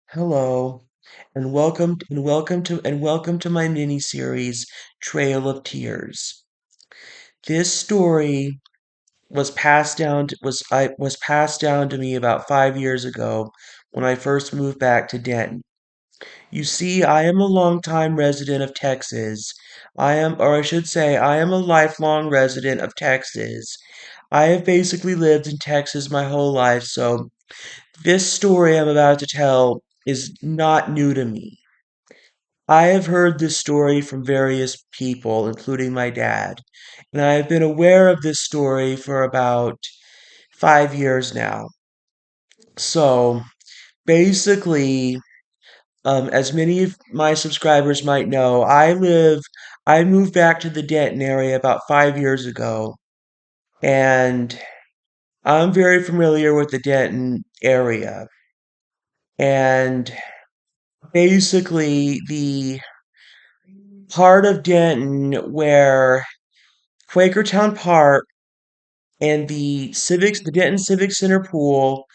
Hello, and welcome to my mini series Trail of Tears. This story was passed down to me about 5 years ago when I first moved back to Denton. You see, I am a longtime resident of Texas. Or I should say, I am a lifelong resident of Texas. I have basically lived in Texas my whole life, so this story I'm about to tell is not new to me. I have heard this story from various people, including my dad, and I have been aware of this story for about 5 years now. So basically, as many of my subscribers might know, I moved back to the Denton area about 5 years ago, and I'm very familiar with the Denton area. And basically, the part of Denton where Quakertown Park and the Denton Civic Center pool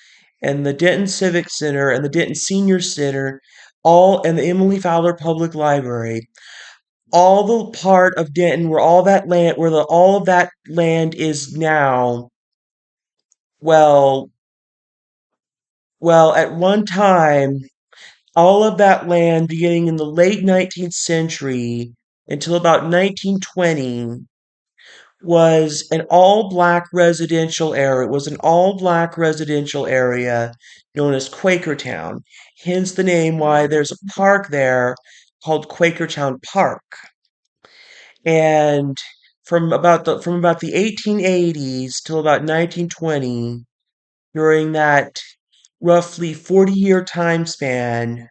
and the Denton Civic Center and the Denton Senior Center, all and the Emily Fowler Public Library, all the part of Denton where all of that land is now, well, at one time, all of that land beginning in the late 19th century until about 1920 was an all black residential area. It was an all black residential area known as Quakertown. Hence the name why there's a park there called Quakertown Park. And from about the 1880s till about 1920, during that roughly 40-year time span,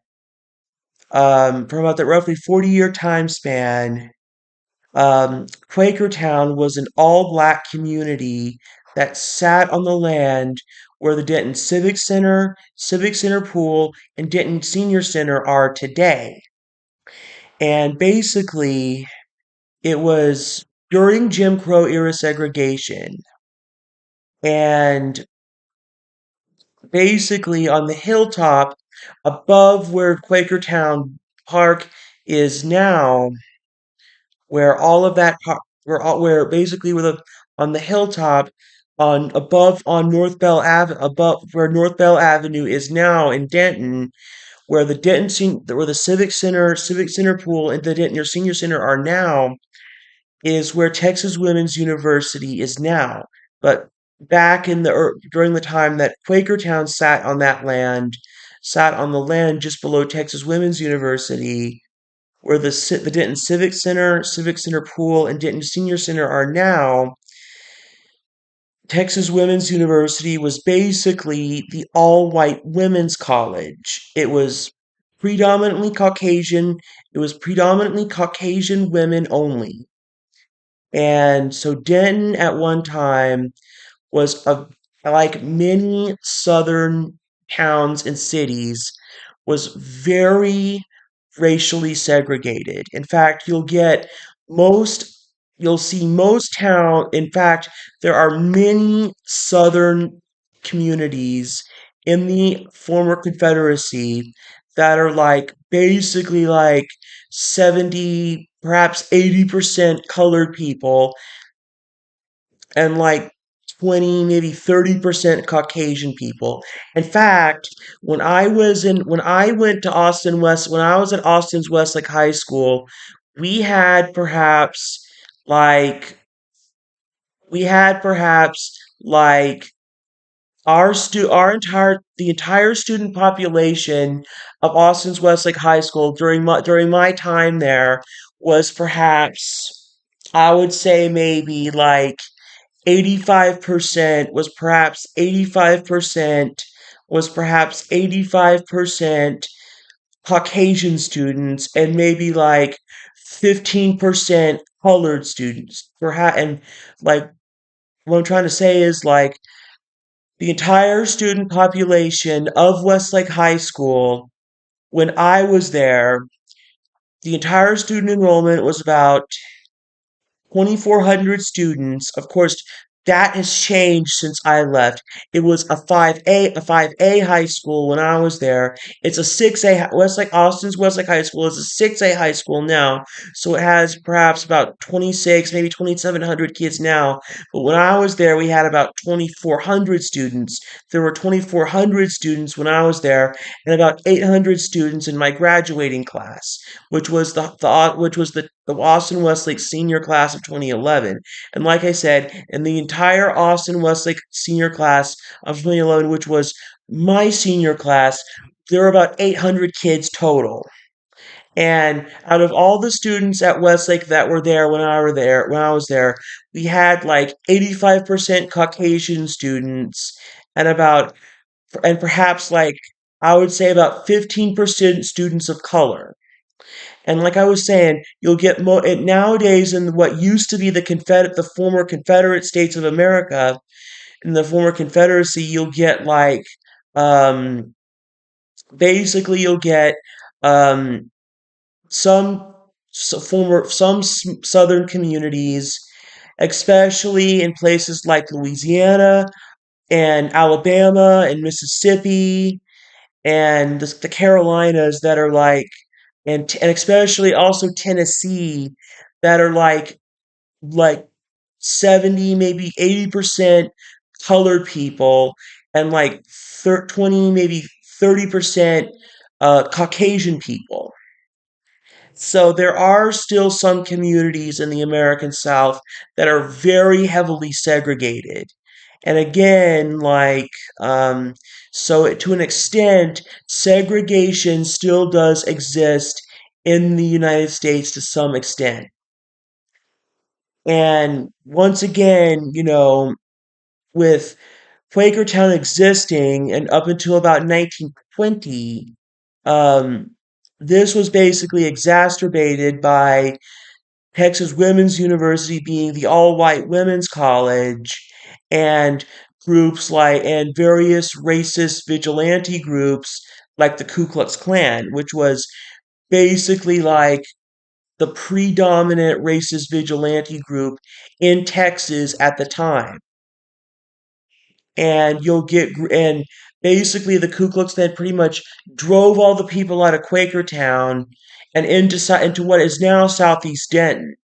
from about that roughly 40-year time span, Quakertown was an all black community that sat on the land where the Denton Civic Center Pool, and Denton Senior Center are today. And basically, it was during Jim Crow era segregation. And basically, on the hilltop above where Quakertown Park is now, where all of that where basically where the on the hilltop on above on North Bell Ave above where North Bell Avenue is now in Denton, where the Civic Center pool, and the Denton Senior Center are now, is where Texas Women's University is now. But during the time that Quakertown sat on the land just below Texas Women's University, where the Denton Civic Center Pool, and Denton Senior Center are now, Texas Women's University was basically the all-white women's college. It was predominantly Caucasian. It was predominantly Caucasian women only. And so Denton at one time was like many southern towns and cities, was very racially segregated. In fact, most you'll see most town in fact, there are many southern communities in the former Confederacy that are like basically like 70, perhaps 80% colored people, and like 20, maybe 30% Caucasian people. In fact, when I went to when I was at Austin's Westlake High School, we had perhaps like we had perhaps like the entire student population of Austin's Westlake High School during my time there was perhaps, I would say, maybe like 85% was perhaps 85% Caucasian students, and maybe like 15% colored students. And like what I'm trying to say is like the entire student population of Westlake High School when I was there, the entire student enrollment was about 2,400 students. Of course, That has changed since I left. It was a 5A high school when I was there. It's a 6A Westlake Austin's Westlake High School is a 6A high school now. So it has perhaps about 26, maybe 2,700 kids now. But when I was there, we had about 2,400 students. There were 2,400 students when I was there, and about 800 students in my graduating class, which was the Austin Westlake senior class of 2011. And like I said, in the entire Austin Westlake senior class of 2011, which was my senior class, there were about 800 kids total. And out of all the students at Westlake that were there when I was there, we had like 85% Caucasian students and perhaps like I would say about 15% students of color. And like I was saying, you'll get nowadays in what used to be the former Confederate States of America, in the former Confederacy, you'll get like, um, basically you'll get um, some southern communities, especially in places like Louisiana and Alabama and Mississippi and the Carolinas that are like, and especially also Tennessee, that are like 70, maybe 80% colored people, and like 20, maybe 30% Caucasian people. So there are still some communities in the American South that are very heavily segregated. And again, um, to an extent, segregation still does exist in the United States to some extent. And once again, with Quakertown existing and up until about 1920, um, this was basically exacerbated by Texas Women's University being the all-white women's college, and and various racist vigilante groups like the Ku Klux Klan, which was basically like the predominant racist vigilante group in Texas at the time. And basically the Ku Klux Klan pretty much drove all the people out of Quakertown and into what is now Southeast Denton.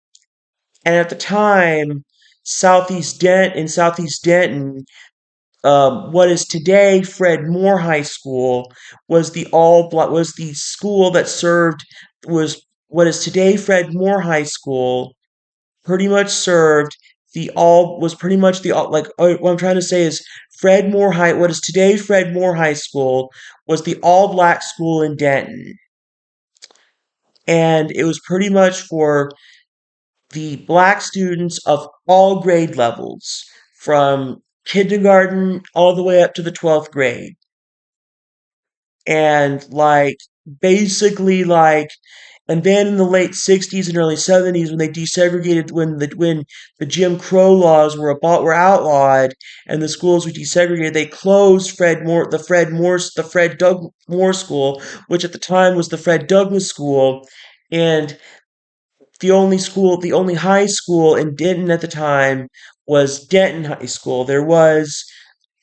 And at the time, Southeast Denton, what is today Fred Moore High School, was the school that served was what is today Fred Moore High School. Pretty much served the all was pretty much the all like what I'm trying to say is Fred Moore High. What is today Fred Moore High School was the all black school in Denton, and it was pretty much for the black students of all grade levels, from kindergarten all the way up to the 12th grade. And basically and then in the late 60s and early 70s, when they desegregated, when the Jim Crow laws were outlawed and the schools were desegregated, they closed the Fred Doug Moore School, which at the time was the Fred Douglass School. And the only high school in Denton at the time was Denton High School. There was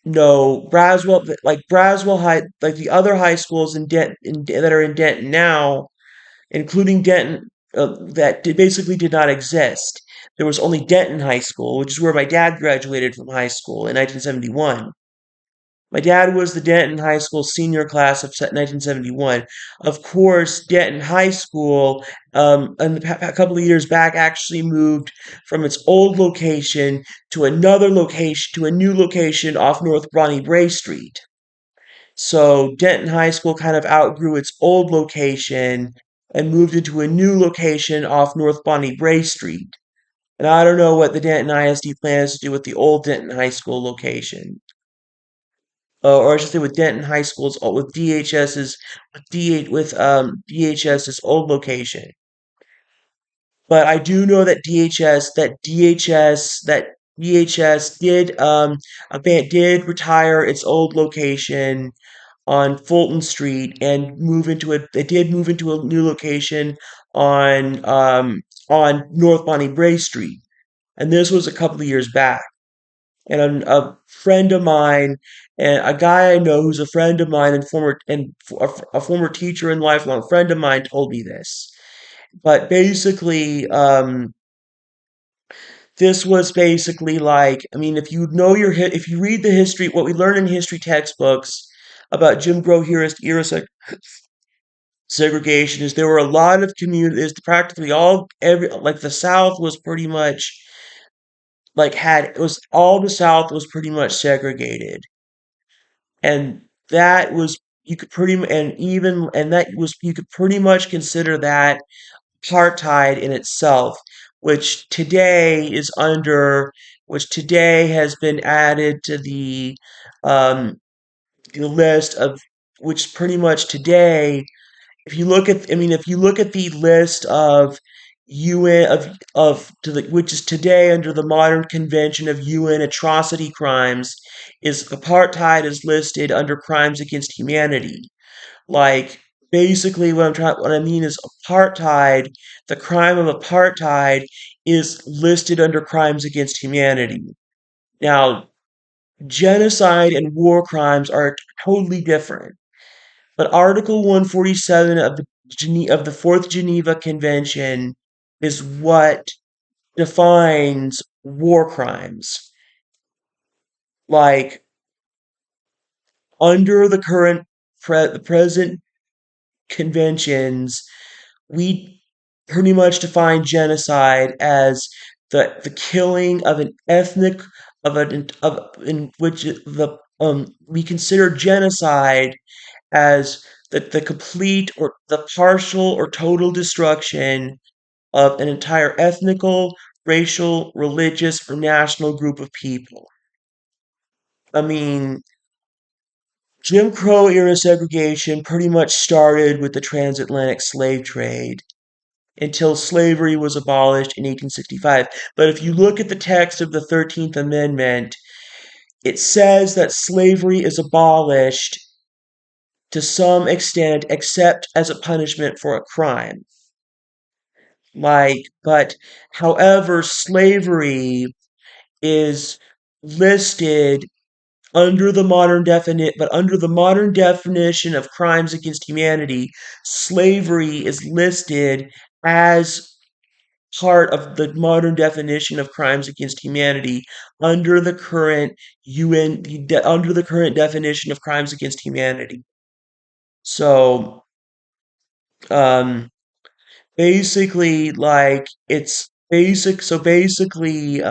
no Braswell High, like the other high schools that are in Denton now, including Denton, basically did not exist. There was only Denton High School, which is where my dad graduated from high school in 1971. My dad was the Denton High School senior class of 1971. Of course, Denton High School, a couple of years back, actually moved from its old location to a new location off North Bonnie Bray Street. So Denton High School kind of outgrew its old location and moved into a new location off North Bonnie Bray Street. And I don't know what the Denton ISD plans to do with the old Denton High School location, or I should say with Denton High School's with DHS's with DH with DHS's old location. But I do know that DHS did retire its old location on Fulton Street and move into it. They did move into a new location on North Bonnie Bray Street, and this was a couple of years back. And a friend of mine, and a guy I know who's a friend of mine and a former teacher and lifelong friend of mine told me this. But basically, this was basically like, I mean, if you know if you read the history, what we learn in history textbooks about Jim Crow era segregation is there were a lot of communities, practically like the South was pretty much it was all the South was pretty much segregated, and that was you could pretty and even and that was you could pretty much consider that apartheid in itself, which today is under, which today has been added to um, the list of, which pretty much today, if you look at, I mean, if you look at the list of UN which is today under the Modern Convention of UN atrocity crimes, is apartheid is listed under crimes against humanity. Like, basically what I mean is apartheid, the crime of apartheid is listed under crimes against humanity. Now, genocide and war crimes are totally different. But Article 147 of of the Fourth Geneva Convention is what defines war crimes. Like, under the present conventions, we pretty much define genocide as the killing of an ethnic of an of in which the we consider genocide as the complete or the partial or total destruction of an entire ethnical, racial, religious, or national group of people. I mean, Jim Crow era segregation pretty much started with the transatlantic slave trade until slavery was abolished in 1865. But if you look at the text of the 13th Amendment, it says that slavery is abolished to some extent, except as a punishment for a crime. But however, slavery is listed under the modern definition of crimes against humanity, slavery is listed as part of the modern definition of crimes against humanity under the current under the current definition of crimes against humanity. So, um, basically, like it's basic. So basically,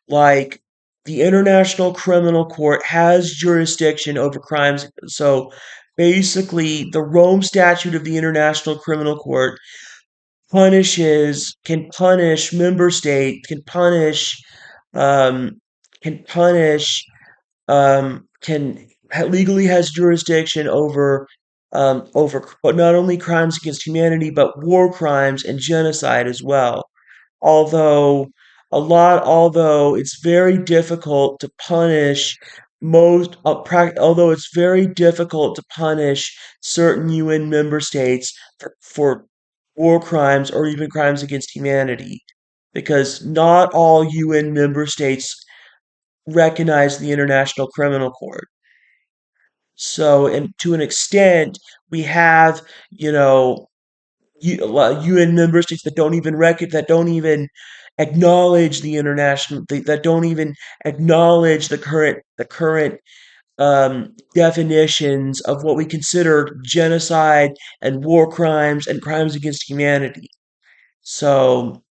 like the International Criminal Court has jurisdiction over crimes. So basically, the Rome Statute of the International Criminal Court can punish member state um can punish can legally has jurisdiction over but not only crimes against humanity but war crimes and genocide as well. Although although it's very difficult to punish although it's very difficult to punish certain UN member states for war crimes or even crimes against humanity, because not all UN member states recognize the International Criminal Court. So, and to an extent, we have, you know, UN member states that don't even acknowledge that don't even acknowledge the current definitions of what we consider genocide and war crimes and crimes against humanity. So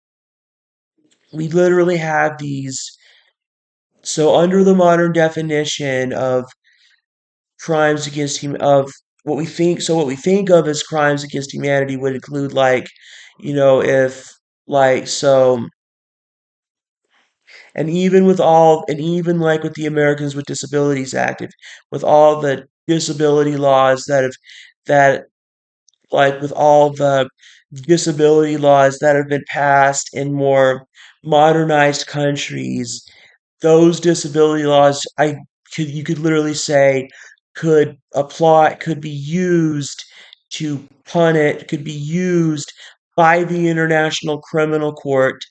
we literally have these. So under the modern definition of crimes against of what we think of as crimes against humanity would include, like, if, like, so, and even like with the Americans with Disabilities Act, with all the disability laws that with all the disability laws that have been passed in more modernized countries, those disability laws, you could literally say, could be used could be used by the International Criminal Court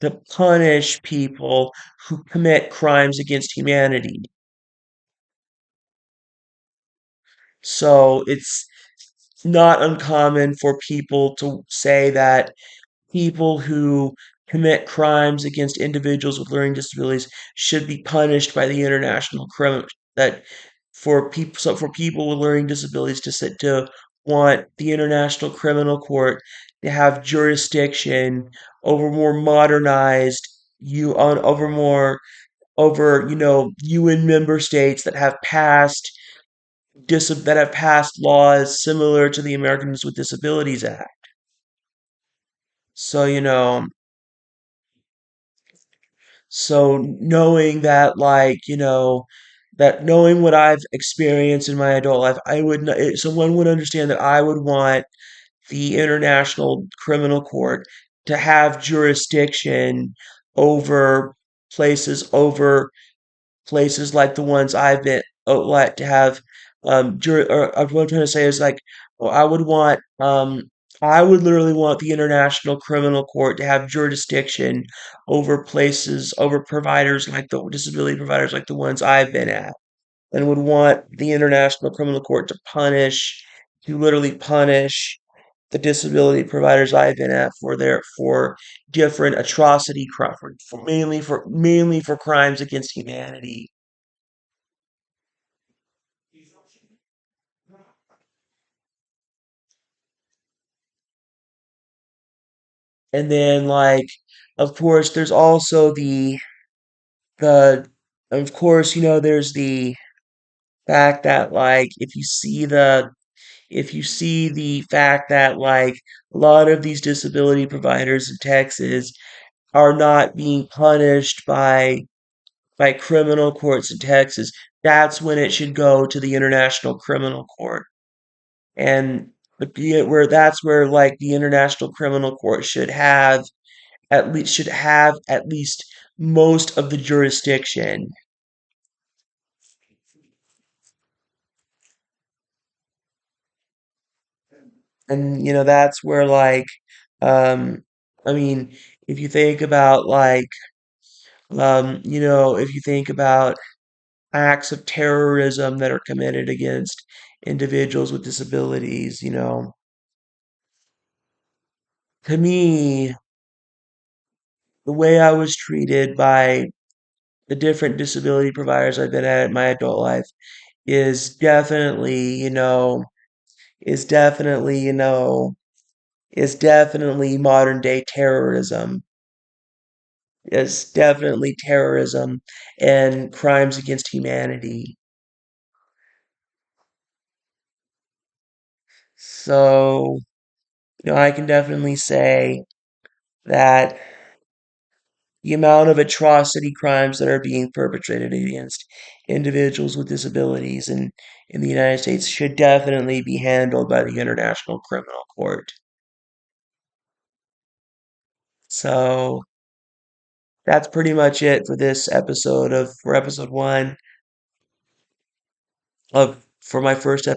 to punish people who commit crimes against humanity. So it's not uncommon for people to say that people who commit crimes against individuals with learning disabilities should be punished by the international criminal that for people with learning disabilities to want the international criminal court to have jurisdiction over more modernized you on over more over UN member states that have passed laws similar to the Americans with Disabilities Act. So, knowing that, that knowing what I've experienced in my adult life, I would, someone would understand that I would want the International Criminal Court to have jurisdiction over places like the ones I've been like to have what I'm trying to say is like well, I would literally want the International Criminal Court to have jurisdiction over providers like the disability providers like the ones I've been at and would want the International Criminal Court to literally punish the disability providers I've been at for different atrocity for mainly for crimes against humanity. And then of course there's also the of course there's the fact that if you see the fact that a lot of these disability providers in Texas are not being punished by criminal courts in Texas, that's when it should go to the International Criminal Court. And where that's where the International Criminal Court should have at least most of the jurisdiction. And that's where um I mean if you think about if you think about acts of terrorism that are committed against individuals with disabilities, to me, the way I was treated by the different disability providers I've been at in my adult life is definitely, is definitely, is definitely modern day terrorism. Is definitely terrorism and crimes against humanity. So, I can definitely say that the amount of atrocity crimes that are being perpetrated against individuals with disabilities in the United States should definitely be handled by the International Criminal Court. So that's pretty much it for this episode for episode one of for my first